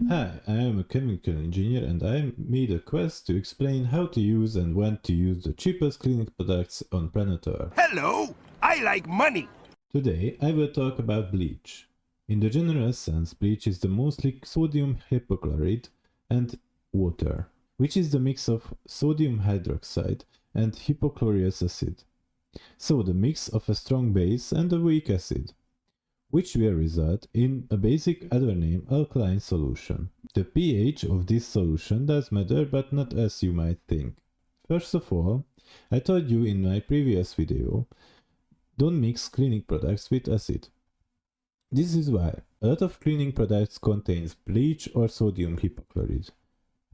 Hi, I am a chemical engineer and I made a quest to explain how to use and when to use the cheapest cleaning products on planet Earth. Hello, I like money. Today I will talk about bleach. In the general sense, bleach is the mostly sodium hypochlorite and water, which is the mix of sodium hydroxide and hypochlorous acid. So the mix of a strong base and a weak acid, which will result in a basic other name alkaline solution. The pH of this solution does matter, but not as you might think. First of all, I told you in my previous video, don't mix cleaning products with acid. This is why a lot of cleaning products contains bleach or sodium hypochlorite.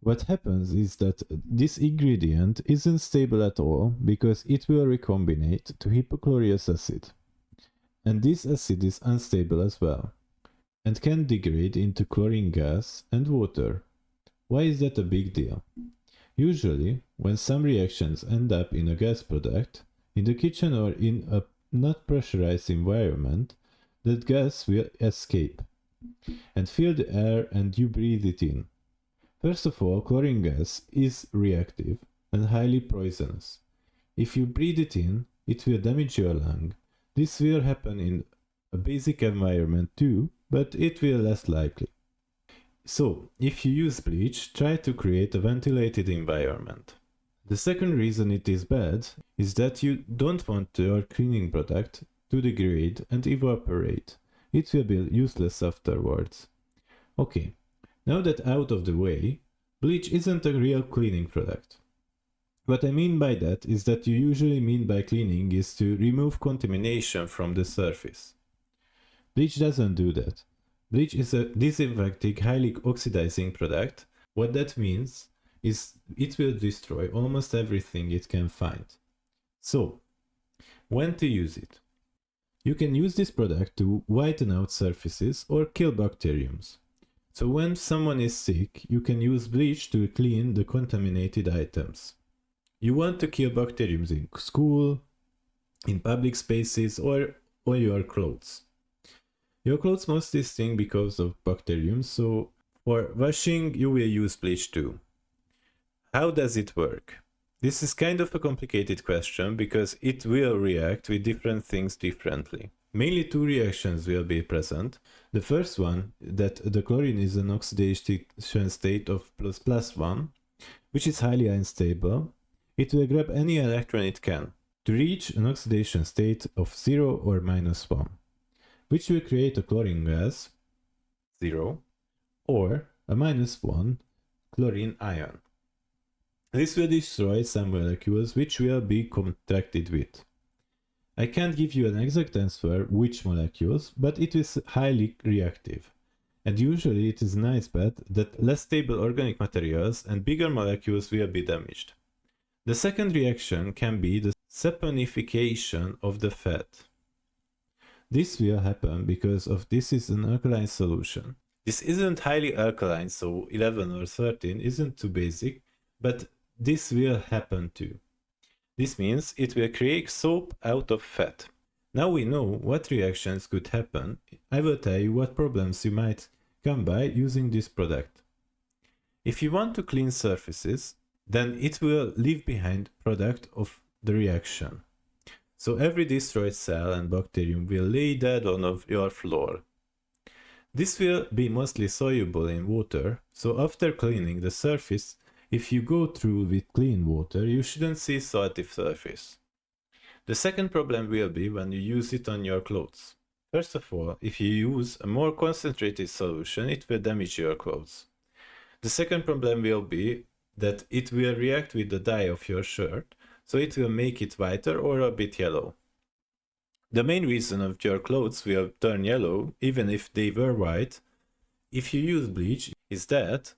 What happens is that this ingredient isn't stable at all because it will recombinate to hypochlorous acid. And this acid is unstable as well, and can degrade into chlorine gas and water. Why is that a big deal? Usually, when some reactions end up in a gas product, in the kitchen or in a not pressurized environment, that gas will escape and fill the air and you breathe it in. First of all, chlorine gas is reactive and highly poisonous. If you breathe it in, it will damage your lung. This will happen in a basic environment too, but it will less likely. So, if you use bleach, try to create a ventilated environment. The second reason it is bad is that you don't want your cleaning product to degrade and evaporate. It will be useless afterwards. Okay, now that out of the way, bleach isn't a real cleaning product. What I mean by that is that you usually mean by cleaning is to remove contamination from the surface. Bleach doesn't do that. Bleach is a disinfecting, highly oxidizing product. What that means is it will destroy almost everything it can find. So, when to use it? You can use this product to whiten out surfaces or kill bacteriums. So when someone is sick, you can use bleach to clean the contaminated items. You want to kill bacteriums in school, in public spaces, or on your clothes. Your clothes mostly stink because of bacteriums, so for washing you will use bleach too. How does it work? This is kind of a complicated question because it will react with different things differently. Mainly two reactions will be present. The first one, that the chlorine is an oxidation state of +1, which is highly unstable. It will grab any electron it can to reach an oxidation state of 0 or -1, which will create a chlorine gas, 0, or a -1 chlorine ion. This will destroy some molecules which will be contracted with. I can't give you an exact answer which molecules, but it is highly reactive. And usually it is a nice bet that less stable organic materials and bigger molecules will be damaged. The second reaction can be the saponification of the fat. This will happen because of this is an alkaline solution. This isn't highly alkaline, so 11 or 13 isn't too basic, but this will happen too. This means it will create soap out of fat. Now we know what reactions could happen. I will tell you what problems you might come by using this product. If you want to clean surfaces, then it will leave behind product of the reaction. So every destroyed cell and bacterium will lay dead on your floor. This will be mostly soluble in water, so after cleaning the surface, if you go through with clean water, you shouldn't see salty surface. The second problem will be when you use it on your clothes. First of all, if you use a more concentrated solution, it will damage your clothes. The second problem will be that it will react with the dye of your shirt, so it will make it whiter or a bit yellow. The main reason of your clothes will turn yellow, even if they were white, if you use bleach, is that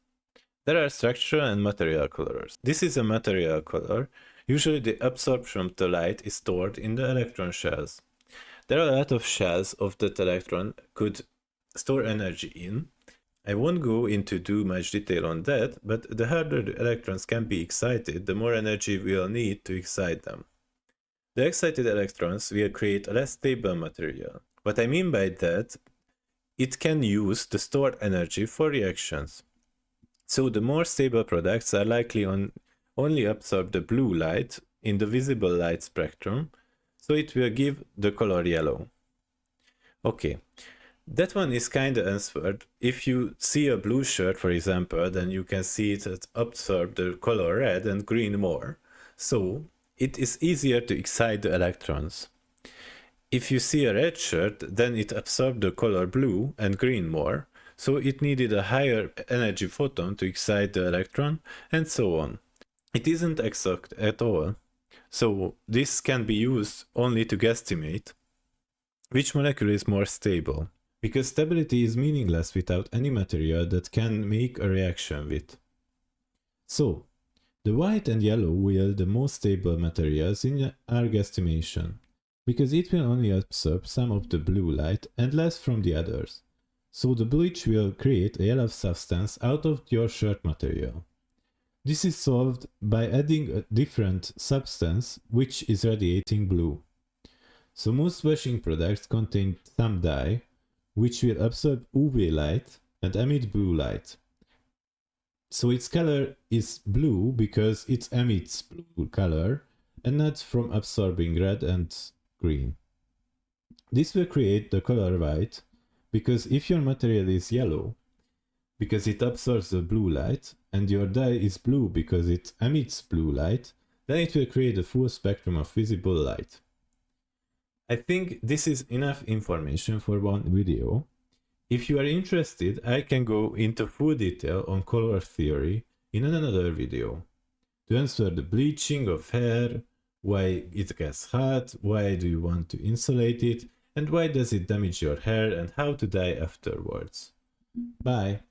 there are structural and material colors. This is a material color. Usually the absorption of the light is stored in the electron shells. There are a lot of shells of that electron could store energy in. I won't go into too much detail on that, but the harder the electrons can be excited, the more energy we'll need to excite them. The excited electrons will create a less stable material. What I mean by that it can use the stored energy for reactions. So the more stable products are likely only absorb the blue light in the visible light spectrum, so it will give the color yellow. Okay, that one is kinda answered. If you see a blue shirt, for example, then you can see it absorb the color red and green more. So it is easier to excite the electrons. If you see a red shirt, then it absorbed the color blue and green more, so it needed a higher energy photon to excite the electron, and so on. It isn't exact at all, so this can be used only to guesstimate which molecule is more stable, because stability is meaningless without any material that can make a reaction with. So, the white and yellow will the most stable materials in our guesstimation, because it will only absorb some of the blue light and less from the others. So the bleach will create a yellow substance out of your shirt material. This is solved by adding a different substance which is radiating blue. So most washing products contain some dye which will absorb UV light and emit blue light. So its color is blue because it emits blue color and not from absorbing red and green. This will create the color white because if your material is yellow because it absorbs the blue light and your dye is blue because it emits blue light, then it will create a full spectrum of visible light. I think this is enough information for one video. If you are interested, I can go into full detail on color theory in another video. To answer the bleaching of hair, why it gets hot, why do you want to insulate it, and why does it damage your hair and how to dye afterwards. Bye!